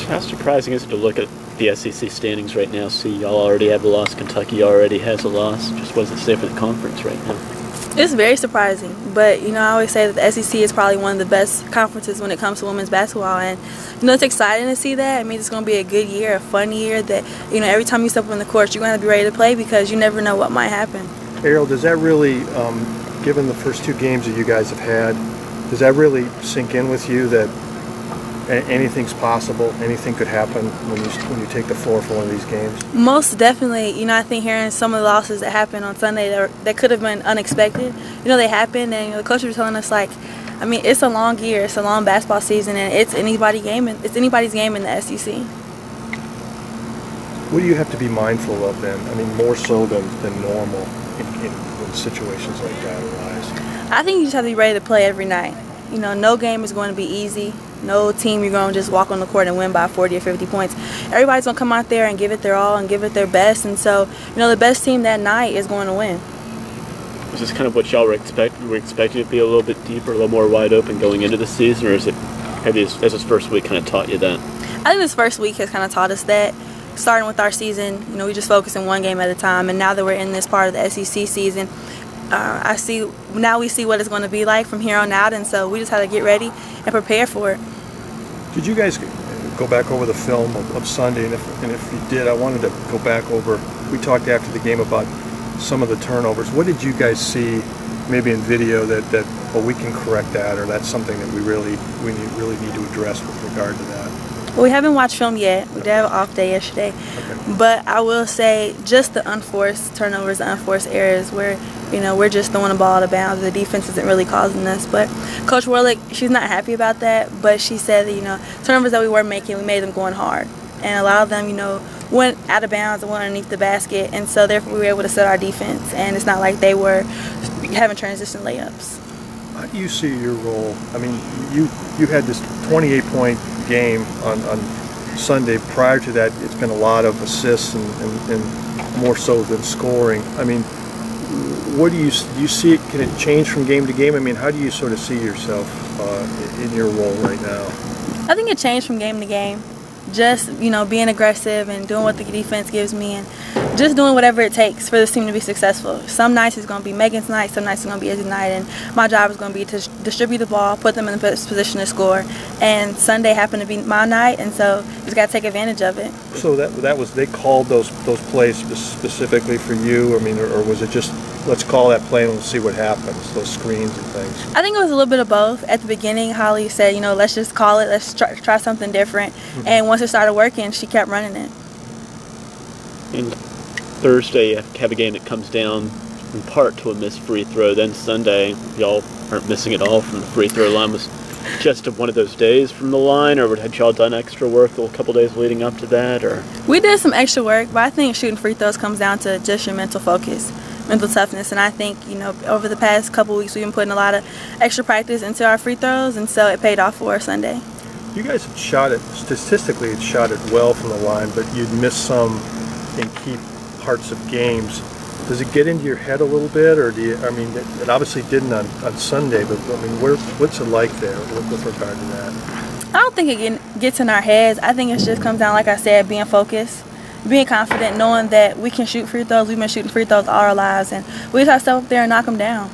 How surprising is it to look at the SEC standings right now? See, y'all already have a loss. Kentucky already has a loss. Just what does it say for the conference right now? It's very surprising, but I always say that the SEC is probably one of the best conferences when it comes to women's basketball, and it's exciting to see that. I mean, it's going to be a good year, a fun year that every time you step on the court, you're going to be ready to play because you never know what might happen. Ariel, does that really, given the first two games that you guys have had, does that really sink in with you that anything's possible, anything could happen when you take the floor for one of these games? Most definitely. I think hearing some of the losses that happened on Sunday that could have been unexpected, they happened, and the coach was telling us, it's a long year, it's a long basketball season, and it's anybody's game in the SEC. What do you have to be mindful of then? I mean, more so than normal when situations like that arise? I think you just have to be ready to play every night. No game is going to be easy. No team you're going to just walk on the court and win by 40 or 50 points. Everybody's going to come out there and give it their all and give it their best. And so, the best team that night is going to win. Is this kind of what y'all were expecting? Were expecting it to be a little bit deeper, a little more wide open going into the season? Or has this first week kind of taught you that? I think this first week has kind of taught us that. Starting with our season, we just focus on one game at a time. And now that we're in this part of the SEC season, we see what it's going to be like from here on out, and so we just have to get ready and prepare for it. Did you guys go back over the film of Sunday? And if you did, I wanted to go back over. We talked after the game about some of the turnovers. What did you guys see, maybe in video, that we can correct that, or that's something that we really need to address with regard to that? Well, we haven't watched film yet. We did have an off day yesterday. Okay. But I will say just the unforced turnovers, the unforced errors where, we're just throwing the ball out of bounds. The defense isn't really causing us. But Coach Warlick, she's not happy about that. But she said that, turnovers that we were making, we made them going hard. And a lot of them, went out of bounds and went underneath the basket. And so, therefore, we were able to set our defense. And it's not like they were having transition layups. How do you see your role? I mean, you had this 28-point game on Sunday. Prior to that, it's been a lot of assists and more so than scoring. I mean, what do you see it? Can it change from game to game? I mean, how do you sort of see yourself in your role right now? I think it changed from game to game. Just, being aggressive and doing what the defense gives me and just doing whatever it takes for this team to be successful. Some nights it's going to be Megan's night, some nights it's going to be Izzy's night, and my job is going to be to distribute the ball, put them in the position to score. And Sunday happened to be my night, and so you just got to take advantage of it. So that was, they called those plays specifically for you? I mean, or was it just, let's call that play and we'll see what happens, those screens and things? I think it was a little bit of both. At the beginning, Holly said, let's just call it, let's try something different. Mm-hmm. And once it started working, she kept running it. And Thursday, you have a game that comes down in part to a missed free throw. Then Sunday, y'all aren't missing at all from the free throw line. Was just one of those days from the line, or had y'all done extra work a couple days leading up to that? Or we did some extra work, but I think shooting free throws comes down to just your mental focus, mental toughness. And I think, over the past couple weeks, we've been putting a lot of extra practice into our free throws, and so it paid off for us Sunday. You guys had shot it, statistically, had shot it well from the line, but you'd missed some in key parts of games. Does it get into your head a little bit, or it obviously didn't on Sunday, but what's it like there with regard to that? I don't think it gets in our heads. I think it just comes down, like I said, being focused, being confident, knowing that we can shoot free throws. We've been shooting free throws all our lives, and we just have to step up there and knock them down.